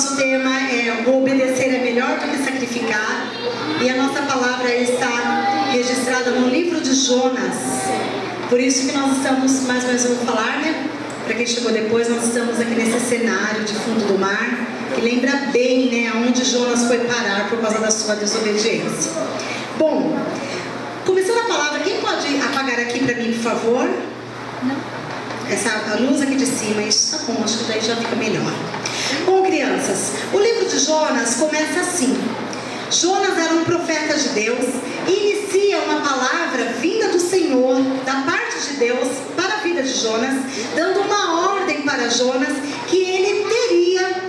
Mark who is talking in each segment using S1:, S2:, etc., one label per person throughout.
S1: nosso tema é o obedecer é melhor do que sacrificar. E a nossa palavra está registrada no livro de Jonas. Por isso que nós estamos, mais ou menos eu vou falar, né? Para quem chegou depois, nós estamos aqui nesse cenário de fundo do mar, que lembra bem, né, aonde Jonas foi parar por causa da sua desobediência. Bom, começando a palavra, quem pode apagar aqui para mim, por favor? Não. A luz aqui de cima, isso tá bom, acho que daí já fica melhor. Bom, crianças, o livro de Jonas começa assim. Jonas era um profeta de Deus e inicia uma palavra vinda do Senhor, da parte de Deus, para a vida de Jonas, dando uma ordem para Jonas que ele teria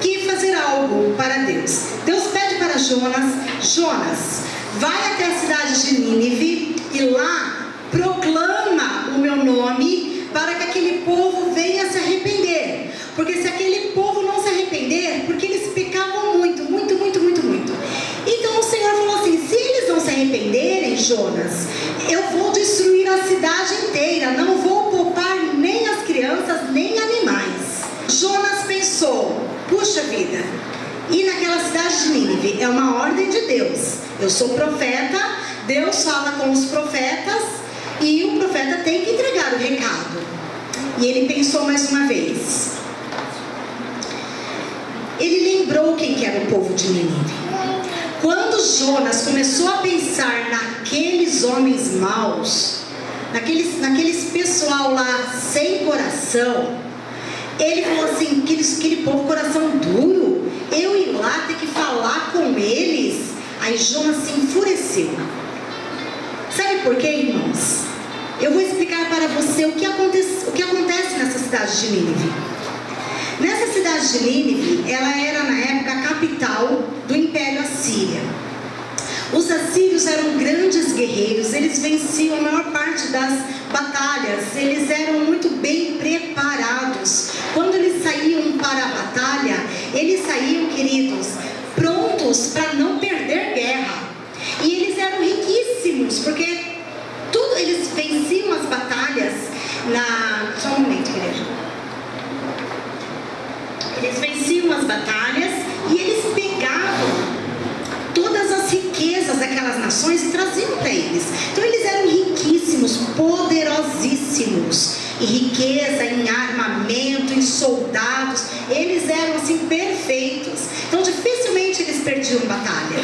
S1: que fazer algo para Deus. Deus pede para Jonas: Jonas, vai até a cidade de Nínive e lá proclama o meu nome para que aquele povo venha se arrepender. Porque se aquele povo não se arrepender, porque eles pecavam muito. Então o Senhor falou assim: se eles não se arrependerem, Jonas, eu vou destruir a cidade inteira, não vou poupar nem as crianças, nem animais. Jonas pensou: puxa vida, e naquela cidade de Nínive é uma ordem de Deus. Eu sou profeta, Deus fala com os profetas e o profeta tem que entregar o recado. E ele pensou mais uma vez. Ele lembrou quem que era o povo de Nínive. Quando Jonas começou a pensar naqueles homens maus, naqueles pessoal lá sem coração, ele falou assim: aquele povo coração duro, eu ir lá ter que falar com eles. Aí Jonas se enfureceu. Sabe por quê, irmãos? Eu vou explicar para você o que acontece nessa cidade de Nínive. Nessa cidade de Nínive, ela era na época a capital do Império Assírio. Os assírios eram grandes guerreiros, eles venciam a maior parte das batalhas, eles eram muito bem preparados. Quando eles saíam para a batalha, eles saíam, queridos, prontos para não perder guerra. E eles eram riquíssimos, porque eles venciam as batalhas Só um momento, igreja. Eles venciam as batalhas e eles pegavam todas as riquezas daquelas nações e traziam para eles. Então eles eram riquíssimos, poderosíssimos, em riqueza, em armamento, em soldados. Eles eram assim perfeitos. Então dificilmente eles perdiam batalha.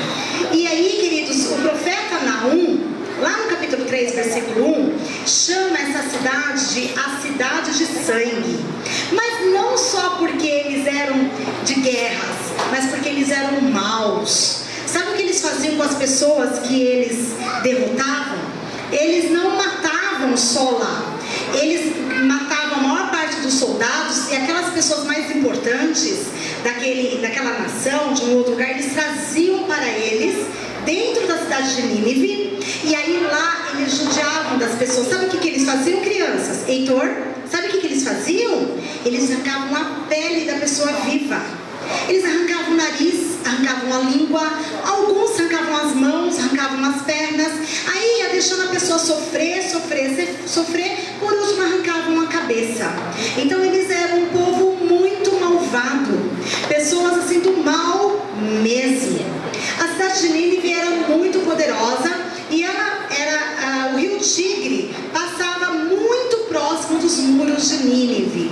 S1: E aí, queridos, o profeta Naum, lá no capítulo 3, versículo 1, chama essa cidade de a cidade de sangue. Mas não só porque eles eram de guerras, mas porque eles eram maus. Sabe o que eles faziam com as pessoas que eles derrotavam? Eles não matavam só lá. Eles matavam a maior parte dos soldados e aquelas pessoas mais importantes daquela nação, de um outro lugar, eles traziam para eles dentro da cidade de Nínive. E aí lá eles judiavam das pessoas. Sabe o que eles faziam, crianças? Heitor, sabe o que eles faziam? Eles arrancavam a pele da pessoa viva. Eles arrancavam o nariz, arrancavam a língua, alguns arrancavam as mãos, arrancavam as pernas. Aí ia deixando a pessoa sofrer, por último arrancavam a cabeça. Então eles eram um povo muito malvado, pessoas assim do mal mesmo. A cidade de Nínive era muito poderosa e o rio Tigre passava muito próximo dos muros de Nínive.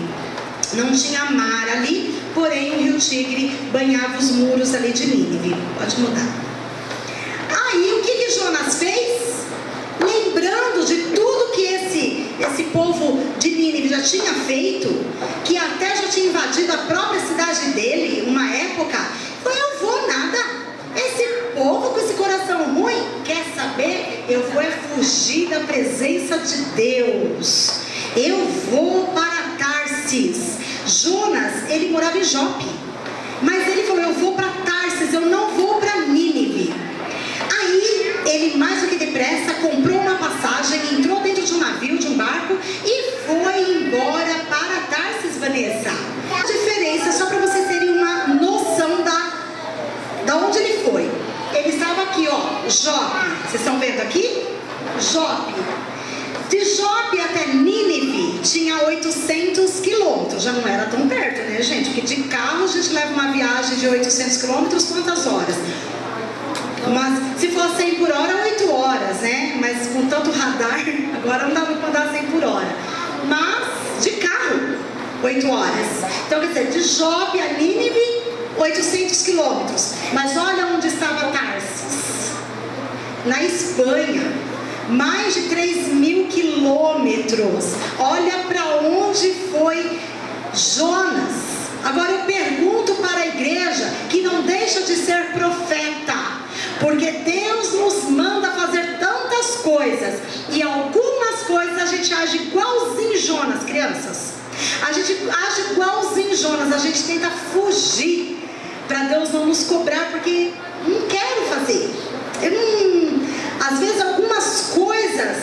S1: Não tinha mar ali, porém o rio Tigre banhava os muros ali de Nínive. Pode mudar. Aí o que Jonas fez? Lembrando de tudo que esse povo de Nínive já tinha feito, que até já tinha invadido a própria cidade dele, uma época, eu vou nada. Esse povo com esse coração ruim, quer saber? Eu vou fugir da presença de Deus. Eu vou para Tarsis. Jonas, ele morava em Jope, mas ele falou: eu vou para Tarsis, eu não vou para Nínive. Aí ele, mais do que depressa, comprou uma passagem, entrou dentro de um navio, de um barco e foi embora para Tarsis, Vanessa. A diferença, só para vocês terem uma noção da onde ele foi. Ele estava aqui, ó, Jope. Vocês estão vendo aqui? Jope. De Jope até Nínive tinha 800 quilômetros. Já não era tão perto, né, gente? Porque de carro a gente leva uma viagem de 800 quilômetros, quantas horas? Mas se for 100 por hora, 8 horas, né? Mas com tanto radar, agora não dá para andar 100 por hora. Mas de carro, 8 horas. Então, quer dizer, de Jope a Nínive, 800 quilômetros. Mas olha onde estava Tarsis. Na Espanha. Mais de 3.000 quilômetros. Olha para onde foi Jonas. Agora eu pergunto para a igreja que não deixa de ser profeta. Porque Deus nos manda fazer tantas coisas. E algumas coisas a gente age igualzinho Jonas, crianças. A gente age igualzinho Jonas. A gente tenta fugir para Deus não nos cobrar, porque não quero fazer. Às vezes algumas coisas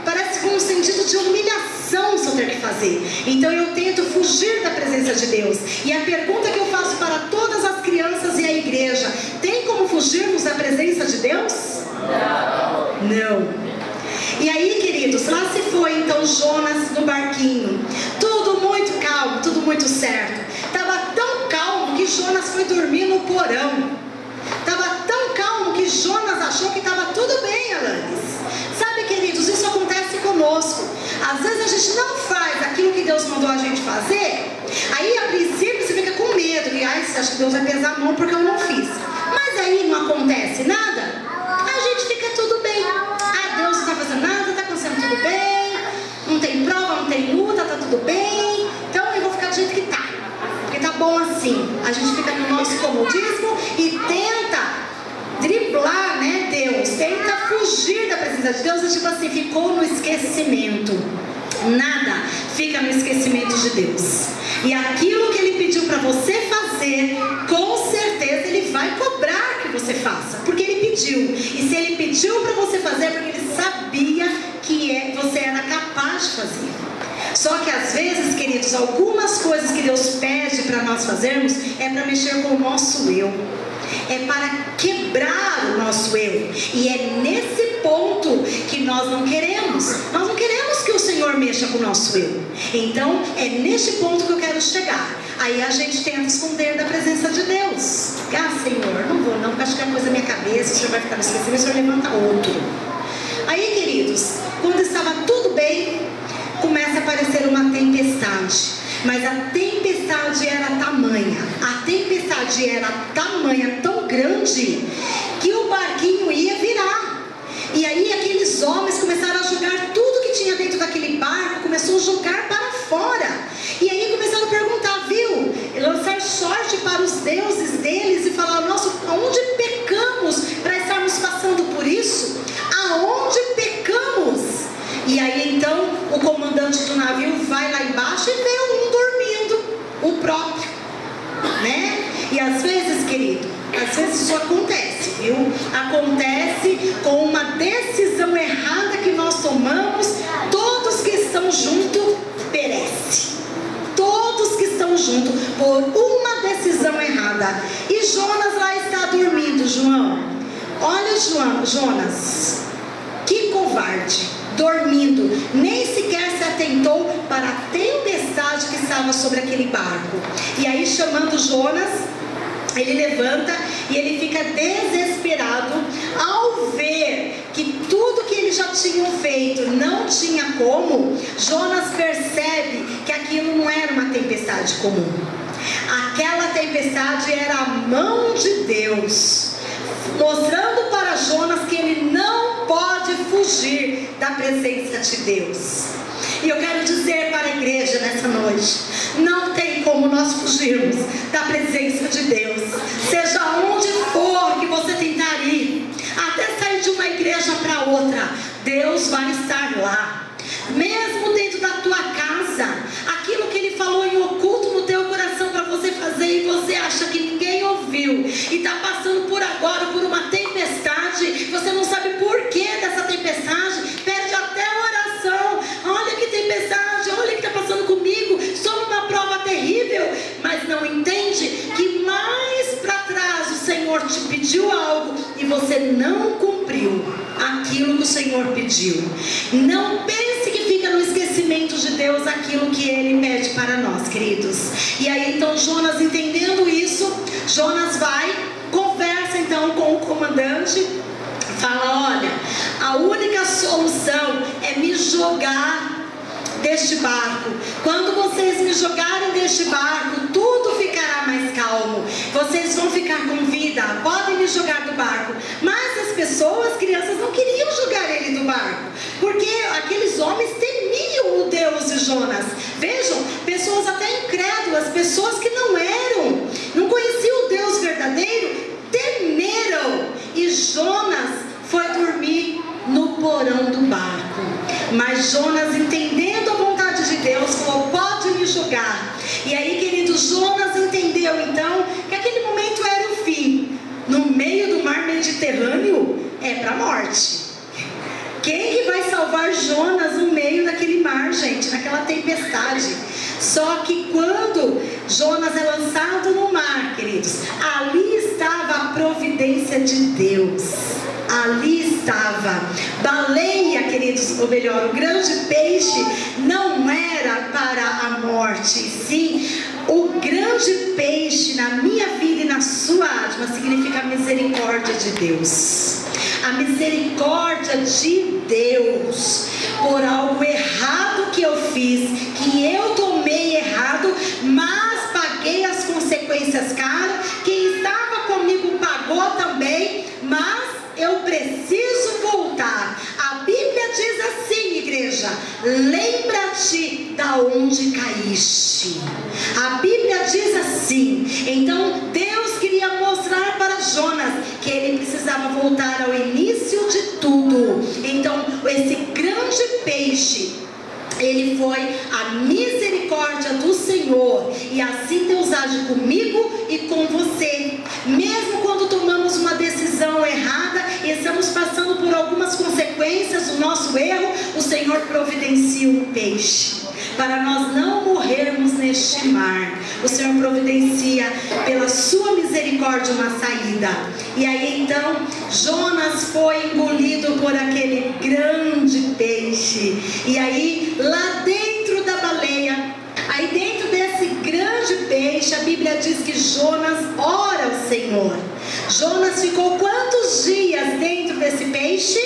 S1: parece com um sentido de humilhação se eu ter que fazer. Então eu tento fugir da presença de Deus. E a pergunta que eu faço para todas as crianças e a igreja: tem como fugirmos da presença de Deus? Não. E aí, queridos, lá se foi então Jonas no barquinho. Tudo muito calmo, tudo muito certo. Estava tão calmo que Jonas foi dormir no porão. Estava tão calmo que Jonas achou que estava tudo bem, Alanis. Sabe, queridos, isso acontece conosco. Às vezes a gente não faz aquilo que Deus mandou a gente fazer. Aí, a princípio, você fica com medo. E, você acha que Deus vai pesar a mão porque eu não fiz. Mas aí não acontece nada. A gente fica tudo bem. Deus não está fazendo nada, está acontecendo tudo bem. Não tem prova, não tem luta, está tudo bem. Então eu vou ficar do jeito que está. Porque tá bom assim. A gente fica no nosso comodismo e tenta driblar, né, Deus, tenta fugir da presença de Deus. É tipo assim, ficou no esquecimento. Nada fica no esquecimento de Deus. E aquilo que Ele pediu para você fazer, com certeza Ele vai cobrar que você faça, porque Ele pediu. E se Ele pediu para você fazer, é porque Ele sabia que você era capaz de fazer. Só que às vezes, queridos, algumas coisas que Deus pede para nós fazermos é para mexer com o nosso eu. É para quebrar o nosso eu. E é nesse ponto que nós não queremos. Nós não queremos que o Senhor mexa com o nosso eu. Então, é neste ponto que eu quero chegar. Aí a gente tenta esconder da presença de Deus. Senhor, não vou não, porque acho que é coisa da minha cabeça. O Senhor vai ficar no esquecimento, o Senhor levanta outro. Aí, queridos, quando estava tudo bem, começa a aparecer uma tempestade. Mas a tempestade era tamanha. A tempestade era tamanha, tão grande, que o barquinho ia virar. E aí aqueles homens começaram a jogar tudo que tinha dentro daquele barco. Começou a jogar para fora. E aí começaram a perguntar, viu? Lançar sorte para os deuses deles e falar: nossa, aonde pecamos para estarmos passando por isso? Aonde pecamos? E aí então o comandante do navio vai lá embaixo e vê um dormindo, o próprio, né? E às vezes, querido, às vezes isso acontece, viu? Acontece com uma decisão errada que nós tomamos. Todos que estão juntos perecem. Todos que estão juntos por uma decisão errada. E Jonas lá está dormindo, João. Olha, Jonas, que covarde. Dormindo, nem sequer se atentou para a tempestade que estava sobre aquele barco. E aí, chamando Jonas, ele levanta e ele fica desesperado ao ver que tudo que eles já tinham feito não tinha como. Jonas percebe que aquilo não era uma tempestade comum. Aquela tempestade era a mão de Deus, mostrando para Jonas que ele não pode fugir da presença de Deus. E eu quero dizer para a igreja nessa noite: não tem como nós fugirmos da presença de Deus. Seja onde for que você tentar ir, até sair de uma igreja para outra, Deus vai estar lá. Mesmo dentro da tua casa, aquilo que Ele falou em oculto no teu coração para você fazer, e você acha que ninguém ouviu, e está passando por agora por uma tempestade, você não sabe por que dessa tempestade, pede até oração. Olha que tempestade, olha o que está passando comigo, estou numa prova terrível, mas não entende que mais para trás o Senhor te pediu algo e você não cumpriu aquilo que o Senhor pediu. Não pense que fica no esquecimento conhecimento de Deus aquilo que Ele pede para nós, queridos. E aí então Jonas, entendendo isso, Jonas vai, conversa então com o comandante, fala: olha, a única solução é me jogar deste barco. Quando vocês me jogarem deste barco, tudo ficará mais calmo. Vocês vão ficar com vida, podem me jogar do barco. Mas as pessoas, crianças, não queriam jogar ele do barco, porque aqueles homens temiam o Deus de Jonas. Vejam, pessoas até incrédulas, pessoas que não conheciam o Deus verdadeiro, temeram. E Jonas foi dormir no porão do barco. Mas Jonas, entendendo a vontade de Deus, falou: pode me jogar. E aí, querido, Jonas entendeu então que aquele momento era o fim. No meio do mar Mediterrâneo é para a morte. Quem que vai salvar Jonas no meio daquele mar, gente, naquela tempestade? Só que quando Jonas é lançado no mar, queridos, ali estava a providência de Deus. Ali estava. Baleia, queridos, ou melhor, o grande peixe não era para a morte, sim. O grande peixe na minha vida e na sua alma significa a misericórdia de Deus. A misericórdia de Deus por algo errado que eu fiz, que eu tomei errado, mas paguei as consequências caras. Quem estava comigo pagou também, mas eu preciso voltar. A Bíblia diz assim, igreja: lembra-te da onde caíste. A Bíblia diz assim. Então Deus queria mostrar para Jonas que ele precisava voltar ao início de tudo. Então esse grande peixe, ele foi a misericórdia do Senhor. E assim Deus age comigo e com você. Mesmo quando tomamos uma decisão errada e estamos passando por algumas consequências do nosso erro, o Senhor providencia um peixe para nós não morrermos neste mar. O Senhor providencia pela sua misericórdia uma saída. E aí então Jonas foi engolido por aquele grande peixe. E aí lá dentro da baleia, aí dentro desse grande peixe, a Bíblia diz que Jonas ora ao Senhor. Jonas ficou quantos dias dentro desse peixe?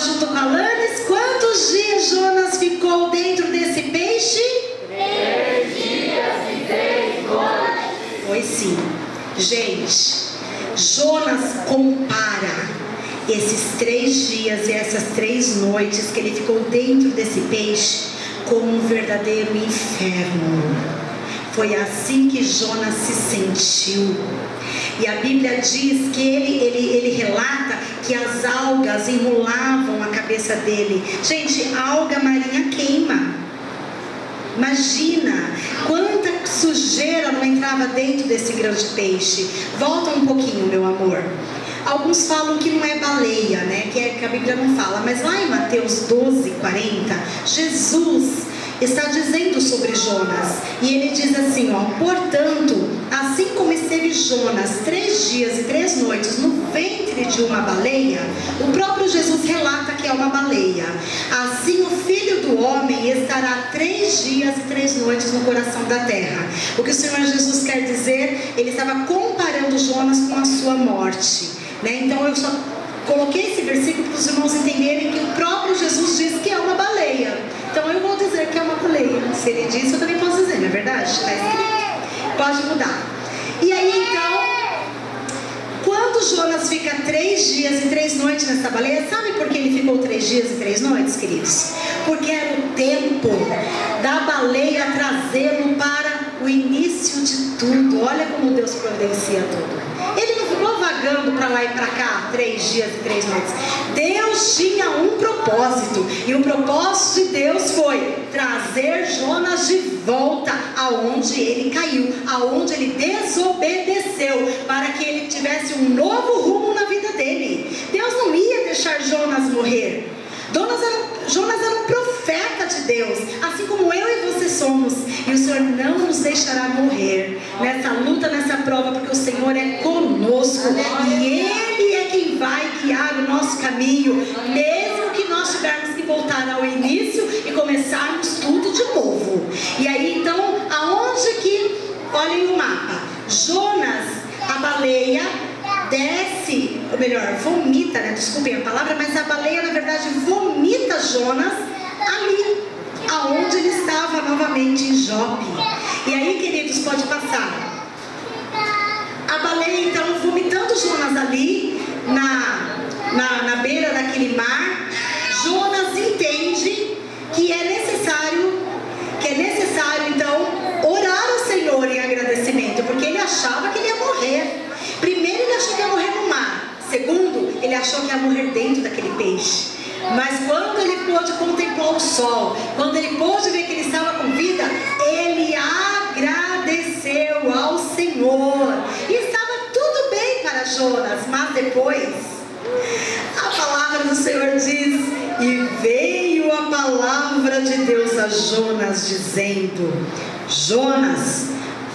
S1: Junto com Alanis, quantos dias Jonas ficou dentro desse peixe?
S2: 3 dias e 3 noites.
S1: Foi sim. Gente, Jonas compara esses 3 dias e essas 3 noites que ele ficou dentro desse peixe com um verdadeiro inferno. Foi assim que Jonas se sentiu. E a Bíblia diz que ele relata que as algas enrolavam a cabeça dele. Gente, a alga marinha queima. Imagina quanta sujeira não entrava dentro desse grande peixe. Volta um pouquinho, meu amor. Alguns falam que não é baleia, né? Que a Bíblia não fala. Mas lá em Mateus 12:40, Jesus está dizendo sobre Jonas. E ele diz assim, ó: portanto, assim como esteve Jonas 3 dias e 3 noites no ventre de uma baleia, o próprio Jesus relata que é uma baleia, assim o Filho do Homem estará 3 dias e 3 noites no coração da terra. O que o Senhor Jesus quer dizer, ele estava comparando Jonas com a sua morte, né? Então eu só coloquei esse versículo para os irmãos entenderem que o próprio Jesus diz que é uma baleia. Então eu vou dizer que é uma baleia. Se ele disse, eu também posso dizer, não é verdade? Está escrito. Pode mudar. E aí então, quando Jonas fica 3 dias e 3 noites nessa baleia, sabe por que ele ficou 3 dias e 3 noites, queridos? Porque era o tempo da baleia trazê-lo para o início de tudo. Olha como Deus providencia tudo. Ele não ficou vagando para lá e para cá 3 dias e 3 noites. Deus tinha um propósito. E o propósito de Deus foi trazer Jonas de volta aonde ele caiu, aonde ele desobedeceu, para que ele tivesse um novo rumo na vida dele. Deus não ia deixar Jonas morrer. Jonas era um profeta de Deus, assim como eu e você somos, e o Senhor não nos deixará morrer nessa luta, nessa prova, porque o Senhor é conosco, e Ele é quem vai guiar o nosso caminho, mesmo que nós tivermos que voltar ao início e começarmos tudo de novo. E aí então, aonde que, olhem o mapa, Jonas, a baleia, desce, ou melhor, vomita, né? Desculpem a palavra, mas a baleia na verdade vomita Jonas ali, aonde ele estava novamente, em Jope. E aí, queridos, pode passar. A baleia então vomitando Jonas ali, na beira daquele mar. Jonas entende que é necessário então orar ao Senhor em agradecimento, porque ele achava que ele ia morrer. Primeiro, ele achou que ia morrer no mar. Segundo, ele achou que ia morrer dentro daquele peixe. Mas quando ele pôde contemplar o sol, quando ele pôde ver que ele estava com vida, ele agradeceu ao Senhor. E estava tudo bem para Jonas, mas depois, a palavra do Senhor diz: e veio a palavra de Deus a Jonas, dizendo: Jonas,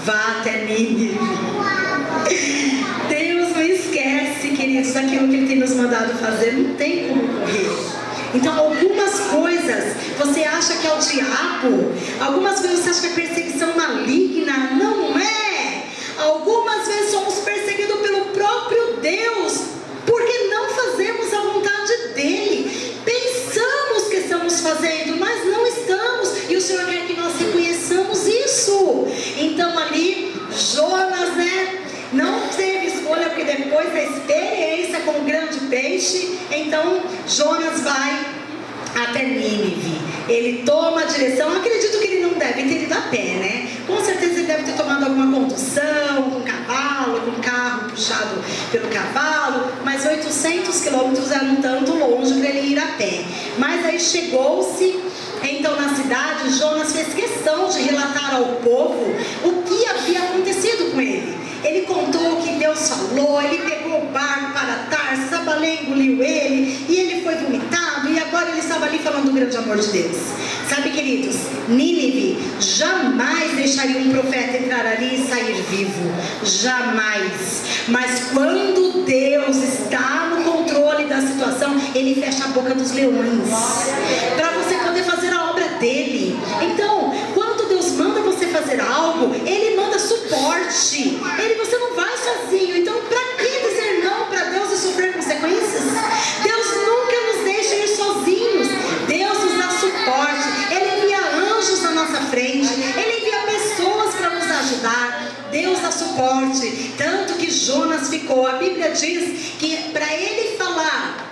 S1: vá até Nínive. Deus não esquece, queridos, daquilo que Ele tem nos mandado fazer. Não tem como correr. Então, algumas coisas você acha que é o diabo, algumas coisas você acha que é perseguição maligna. Não é. Algumas vezes somos perseguidos pelo próprio Deus, porque não fazemos a vontade dEle. Pensamos que estamos fazendo, mas não estamos, e o Senhor quer que nós reconheçamos isso. Então ali, Jonas, né, não teve escolha, porque depois da experiência com o grande peixe, então Jonas vai até Nínive. Ele toma a direção. Acredito que ele não deve ter ido a pé, né? Com certeza ele deve ter tomado alguma condução, com cavalo, com carro puxado pelo cavalo, mas 800 quilômetros era um tanto longe para ele ir a pé. Mas aí chegou-se então na cidade. Jonas fez questão de relatar ao povo o que havia acontecido com ele. Ele contou o que Deus falou. Ele pegou o barco para Tarsis, a baleia engoliu ele, e ele foi vomitado, e agora ele estava ali falando do grande amor de Deus. Sabe, queridos, Nínive jamais deixaria um profeta entrar ali e sair vivo. Jamais. Mas quando Deus está no controle da situação, Ele fecha a boca dos leões, para você poder fazer a obra dEle. Então, quando Deus manda você fazer algo, Ele manda suporte. Você não vai sozinho. Então, para que dizer não para Deus e sofrer consequências? Deus nunca nos deixa ir sozinhos. Deus nos dá suporte. Ele envia anjos na nossa frente. Ele envia pessoas para nos ajudar. Deus dá suporte. Tanto que Jonas ficou. A Bíblia diz que para ele falar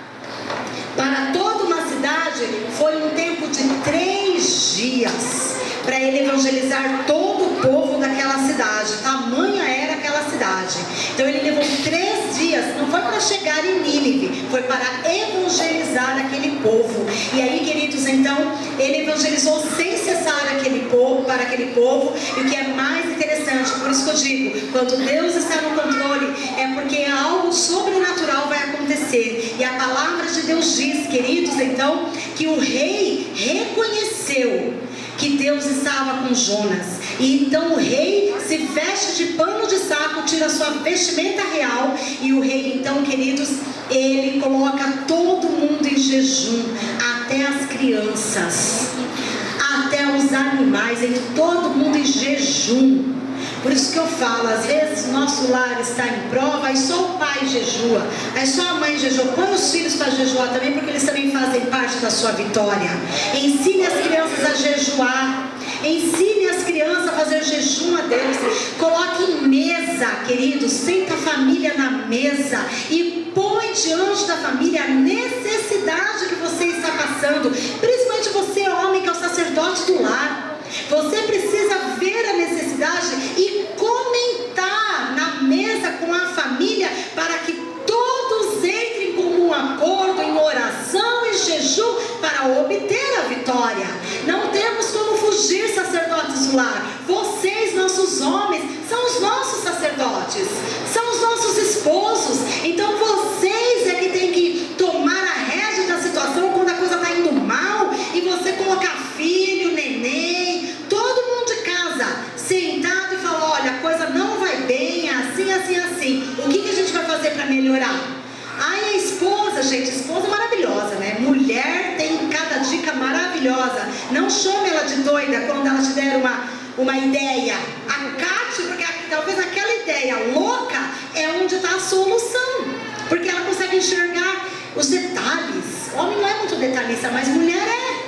S1: para toda uma cidade foi um tempo de 3 dias. Para ele evangelizar todo o povo daquela cidade. Tamanha era aquela cidade. Então ele levou 3 dias. Não foi para chegar em Nínive, foi para evangelizar aquele povo. E aí, queridos, então ele evangelizou sem cessar aquele povo, para aquele povo. E o que é mais interessante, por isso que eu digo, quando Deus está no controle, é porque algo sobrenatural vai acontecer. E a palavra de Deus diz, queridos, então, que o rei reconheceu que Deus estava com Jonas. E então o rei se veste de pano de saco, tira sua vestimenta real. E o rei então, queridos, ele coloca todo mundo em jejum, até as crianças, até os animais, todo mundo em jejum. Por isso que eu falo, às vezes nosso lar está em prova, aí só o pai jejua, aí só a mãe jejua. Põe os filhos para jejuar também, porque eles também fazem parte da sua vitória. Ensine as crianças a jejuar. Ensine as crianças a fazer jejum a Deus. Coloque em mesa, queridos, senta a família na mesa e põe diante da família a necessidade que você está passando. Principalmente você, homem, que é o sacerdote do lar. Você precisa ver a necessidade e comentar na mesa com a família, para que todos entrem em comum acordo, em oração e jejum, para obter a vitória. Não temos como fugir, sacerdotes do lar. Vocês, nossos homens, são os nossos sacerdotes, são os nossos esposos. Então vocês é que tem que tomar a rédea da situação quando a coisa está indo mal, e você colocar filho, neném, todo mundo assim, o que a gente vai fazer para melhorar? Ai, a esposa, gente, esposa maravilhosa, né? Mulher tem cada dica maravilhosa. Não chame ela de doida quando ela te der uma ideia. Acate, porque talvez aquela ideia louca é onde está a solução. Porque ela consegue enxergar os detalhes. Homem não é muito detalhista, mas mulher é.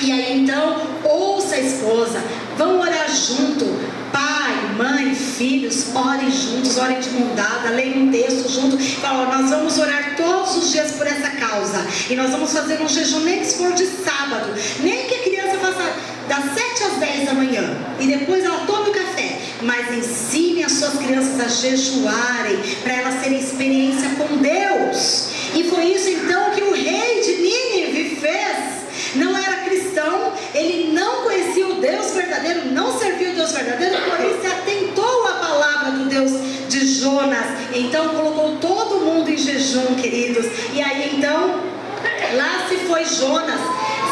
S1: E aí então, ouça a esposa, vão orar junto. Pai, mãe, filhos, orem juntos, orem de mão dada, leiam um texto junto. Fala, nós vamos orar todos os dias por essa causa. E nós vamos fazer um jejum, nem que se for de sábado. Nem que a criança faça das 7 às 10 da manhã. E depois ela tome o café. Mas ensine as suas crianças a jejuarem, para elas terem experiência com Deus. E foi isso então que o rei de Nínive fez. Não era cristão, ele não conhecia o Deus verdadeiro, não servia o Deus verdadeiro, porém se atentou à palavra do Deus de Jonas. Então colocou todo mundo em jejum, queridos. E aí então, lá se foi Jonas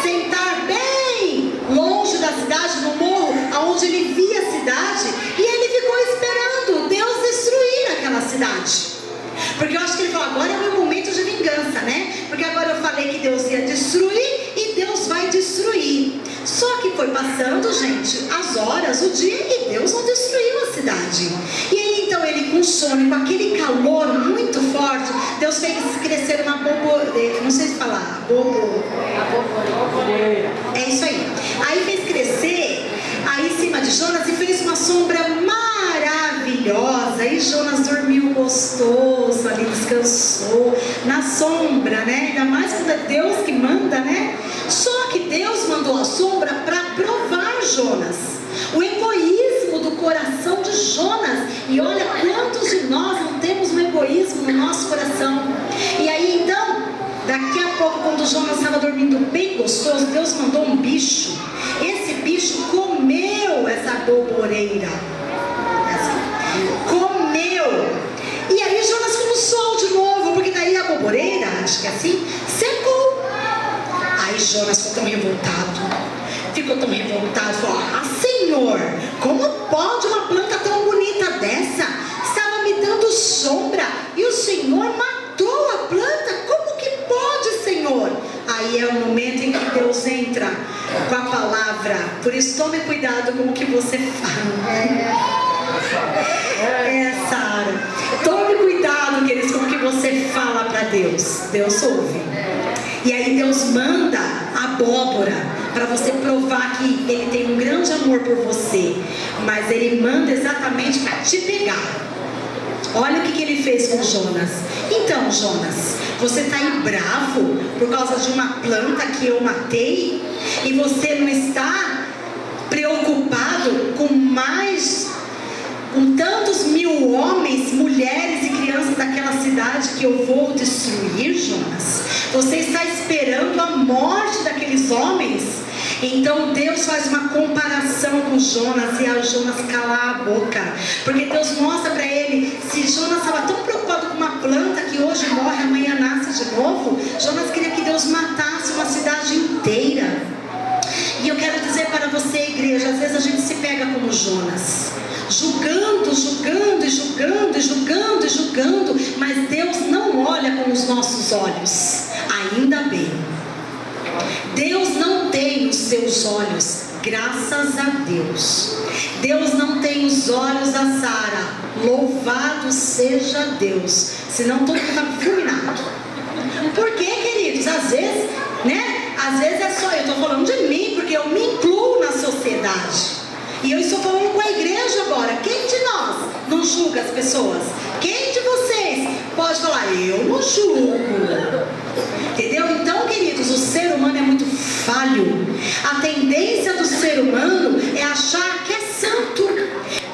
S1: sentar bem longe da cidade, no morro, onde ele via a cidade, e ele ficou esperando Deus destruir aquela cidade. Porque eu acho que ele falou, agora é o meu momento de vingança, né? Porque agora eu falei que Deus ia destruir e Deus vai destruir. Só que foi passando, gente, as horas, o dia, e Deus não destruiu a cidade. E aí então ele com sono, com aquele calor muito forte, Deus fez crescer uma boboreira, não sei se falar, é isso aí. Aí fez crescer aí em cima de Jonas e fez uma sombra maravilhosa. E Jonas dormiu gostoso ali, descansou na sombra, né? Ainda mais quando é Deus que manda, né? Só que Deus mandou a sombra para provar Jonas, o egoísmo do coração de Jonas. E olha quantos de nós não temos um egoísmo no nosso coração. E aí então, daqui a pouco, quando Jonas estava dormindo bem gostoso, Deus mandou um bicho. Esse bicho comeu essa boboreira. Comeu. E aí Jonas ficou no sol de novo, porque daí a boboreira, acho que é assim, secou. Aí Jonas ficou tão revoltado, falou, Senhor, como pode uma planta tão bonita dessa? Estava me dando sombra e o Senhor matou a planta? Como que pode, Senhor? Aí é o momento em que Deus entra com a palavra. Por isso tome cuidado com o que você fala. Sara, tome cuidado, queridos, com o que você fala para Deus. Deus ouve. E aí Deus manda a abóbora para você provar que Ele tem um grande amor por você. Mas Ele manda exatamente para te pegar. Olha o que Ele fez com Jonas. Então, Jonas, você está aí bravo por causa de uma planta que eu matei? E você não está preocupado com tantos mil homens, mulheres e crianças daquela cidade que eu vou destruir, Jonas? Você está esperando a morte daqueles homens? Então Deus faz uma comparação com Jonas, e a Jonas cala a boca, porque Deus mostra para ele, se Jonas estava tão preocupado com uma planta que hoje morre, amanhã nasce de novo, Jonas queria que Deus matasse uma cidade inteira. E eu quero dizer para você, igreja, às vezes a gente se pega como Jonas, julgando, mas Deus não olha com os nossos olhos, ainda bem. Deus não tem os seus olhos, graças a Deus. Deus não tem os olhos da Sara, louvado seja Deus, senão todo mundo está fulminado. Por quê, queridos? Às vezes, né? Às vezes é só, eu estou falando de mim, porque eu me incluo na sociedade. E eu estou falando com a igreja agora. Quem de nós não julga as pessoas? Quem de vocês pode falar, eu não julgo? Entendeu? Então, queridos, o ser humano é muito falho. A tendência do ser humano é achar que é santo.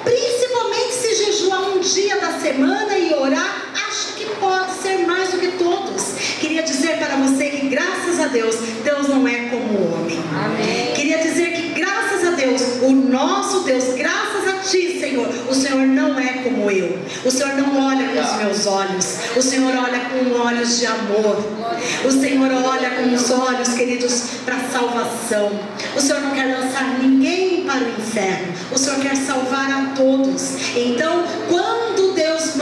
S1: Principalmente se jejuar um dia da semana e orar, acha que pode ser mais do que todos. Queria dizer para você que, graças a Deus, Deus não é como o homem. Amém. Queria dizer que, graças a Deus, o nosso Deus, graças a Ti, Senhor, o Senhor não é como eu. O Senhor não olha com os meus olhos. O Senhor olha com olhos de amor. O Senhor olha com os olhos, queridos, para a salvação. O Senhor não quer lançar ninguém para o inferno. O Senhor quer salvar a todos. Então, quando Deus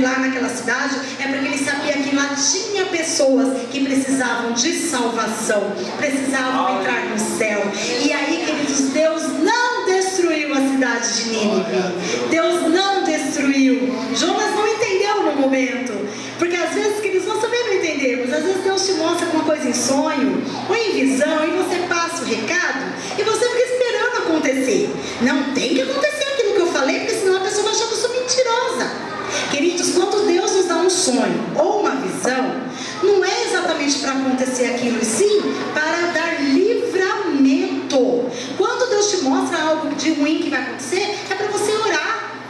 S1: lá naquela cidade é porque ele sabia que lá tinha pessoas que precisavam de salvação, precisavam entrar no céu. E aí, queridos, Deus não destruiu a cidade de Nínive. Deus não destruiu. Jonas não entendeu no momento, porque às vezes, queridos, nós também não entendemos. Às vezes Deus te mostra alguma coisa em sonho ou em visão e você passa o recado e você fica esperando acontecer. Não tem que acontecer aquilo que eu falei, porque senão a pessoa vai achar que eu sou mentirosa. Queridos, quando Deus nos dá um sonho ou uma visão, não é exatamente para acontecer aquilo, e sim para dar livramento. Quando Deus te mostra algo de ruim que vai acontecer, é para você orar,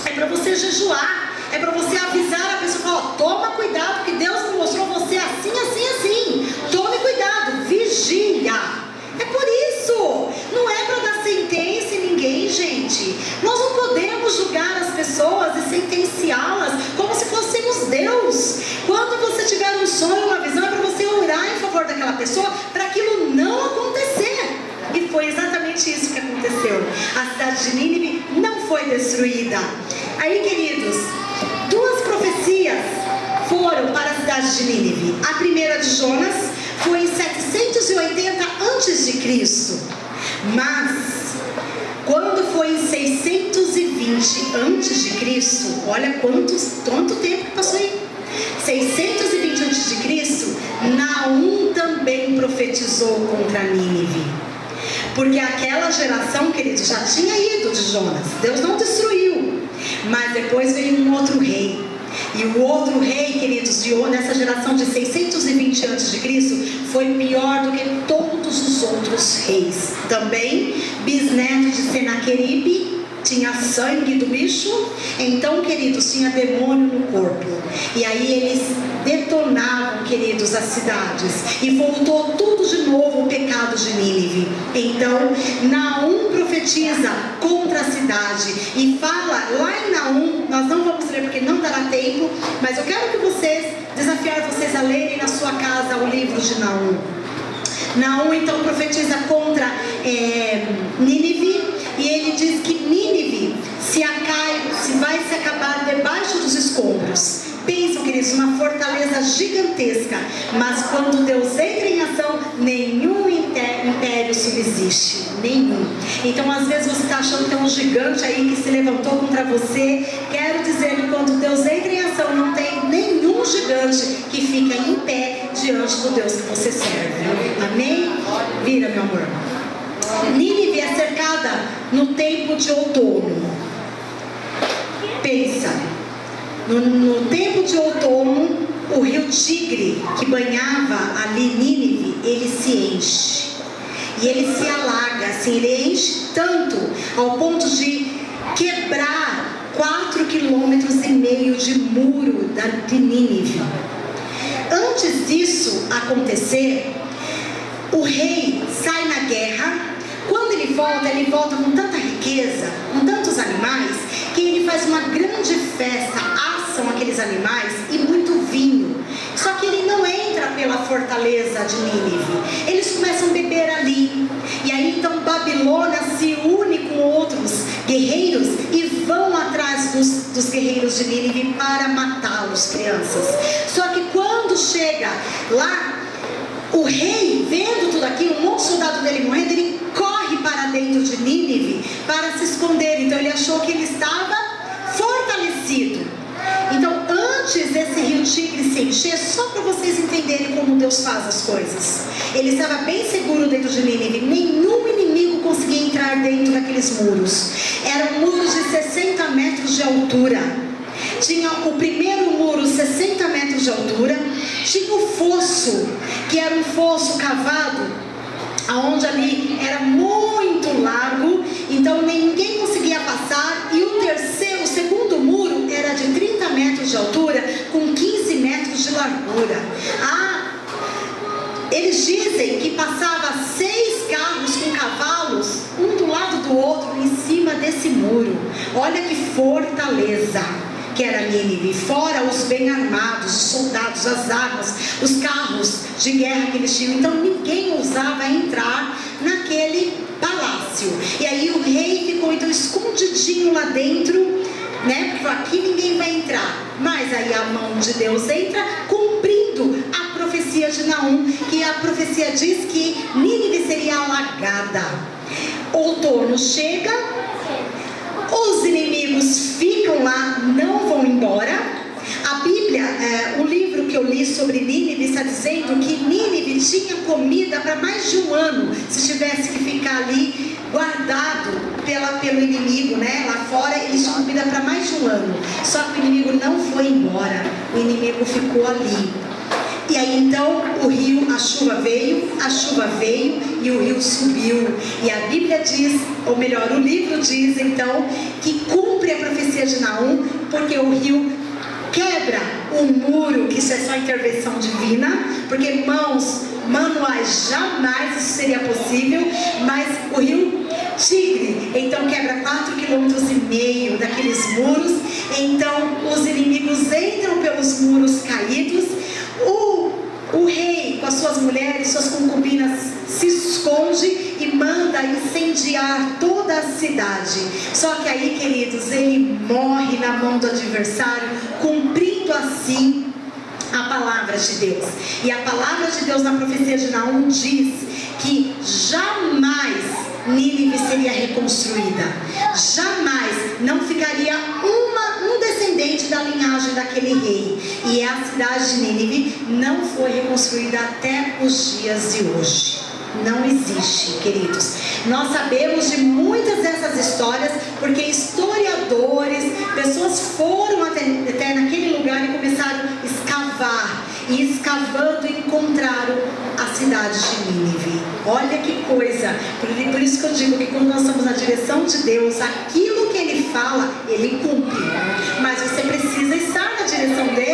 S1: é para você jejuar, é para você avisar a pessoa, falar, toma cuidado, que Deus me mostrou você assim, assim, assim. Tome cuidado, vigia. É por isso, não é para dar sentença em ninguém, gente. Nós não podemos julgar as pessoas e sentenciá-las como se fôssemos Deus. Quando você tiver um sonho, uma visão, é para você orar em favor daquela pessoa, para aquilo não acontecer. E foi exatamente isso que aconteceu. A cidade de Nínive não foi destruída. Aí, queridos, duas profecias foram para a cidade de Nínive. A primeira de Jonas foi em 780 a.C. Mas quando foi em 620 a.C., olha quanto tempo que passou aí. 620 a.C., Naum também profetizou contra Nínive. Porque aquela geração, queridos, já tinha ido de Jonas. Deus não destruiu. Mas depois veio um outro rei. E o outro rei, queridos, nessa geração de 620 a.C., foi pior do que todos os outros reis. Também, bisneto de Senaqueribe, tinha sangue do bicho. Então, queridos, tinha demônio no corpo. E aí eles detonavam, queridos, as cidades. E voltou tudo de novo o pecado de Nínive. Então, Naum profetiza contra a cidade. E fala lá em Naum, nós não vamos ler porque não dará tempo, mas eu quero que desafiar vocês a lerem na sua casa o livro de Naum. Naum então profetiza contra Nínive. E ele diz que Nínive vai se acabar debaixo dos escombros. Pensam, queridos, uma fortaleza gigantesca. Mas quando Deus entra em ação, nenhum império subsiste. Nenhum. Então, às vezes você está achando que tem um gigante aí que se levantou contra você. Quero dizer que quando Deus entra em ação, não tem nenhum gigante que fica em pé diante do Deus que você serve. Amém? Vira, meu amor. Nínive é cercada no tempo de outono. Pensa, no tempo de outono, o rio Tigre, que banhava ali Nínive, ele se enche. E ele se alaga, assim, ele enche tanto ao ponto de quebrar 4,5 km de muro de Nínive. Antes disso acontecer, o rei sai na guerra. Quando ele volta com tanta riqueza, com tantos animais, que ele faz uma grande festa, assam aqueles animais e muito vinho. Só que ele não entra pela fortaleza de Nínive. Eles começam a beber ali. E aí então Babilônia se une com outros guerreiros e vão atrás dos guerreiros de Nínive para matá-los, crianças. Só que quando chega lá, o rei, vendo tudo aquilo, um monte de soldado dele morrendo, ele corre para dentro de Nínive para se esconder. Então ele achou que ele estava fortalecido. Então, antes desse rio Tigre se encher, só para vocês entenderem como Deus faz as coisas, ele estava bem seguro dentro de Nínive. Nenhum inimigo conseguia entrar dentro daqueles muros. Eram muros de 60 metros de altura. Tinha o primeiro muro 60 metros de altura. Tinha o fosso, que era um fosso cavado, aonde ali era muito largo, então ninguém conseguia passar. E o segundo muro era de 30 metros de altura, com 15 metros de largura. Eles dizem que passava 6 carros com cavalos, um do lado do outro, em cima desse muro. Olha que fortaleza que era Nínive, fora os bem armados, os soldados, as armas, os carros de guerra que eles tinham. Então ninguém ousava entrar naquele palácio. E aí o rei ficou então escondidinho lá dentro, né? Porque aqui ninguém vai entrar. Mas aí a mão de Deus entra, cumprindo a profecia de Naum, que a profecia diz que Nínive seria alagada. Outono chega, os inimigos ficam lá, não vão embora. A Bíblia, o livro que eu li sobre Nínive está dizendo que Nínive tinha comida para mais de um ano, se tivesse que ficar ali guardado pelo inimigo, né? Lá fora eles tinham comida para mais de um ano. Só que o inimigo não foi embora, o inimigo ficou ali. E aí então a chuva veio e o rio subiu. E a Bíblia diz, ou melhor, o livro diz então, que cumpre a profecia de Naum, porque o rio quebra o muro, que isso é só intervenção divina, porque mãos manuais jamais isso seria possível, mas o rio Tigre então quebra 4,5 km daqueles muros. Então os inimigos entram pelos muros caídos. O rei com as suas mulheres, suas concubinas, se esconde e manda incendiar toda a cidade. Só que aí, queridos, ele morre na mão do adversário, cumprindo assim a palavra de Deus. E a palavra de Deus na profecia de Naum diz que jamais Nínive seria reconstruída. Jamais, não ficaria um descendente da linhagem daquele rei. E a cidade de Nínive não foi reconstruída até os dias de hoje. Não existe, queridos. Nós sabemos de muitas dessas histórias porque historiadores, pessoas foram até naquele lugar e começaram a escavar. E escavando encontraram a cidade de Nínive. Olha que coisa. Por isso que eu digo que quando nós estamos na direção de Deus, aquilo que Ele fala, Ele cumpre. Mas você precisa estar na direção dele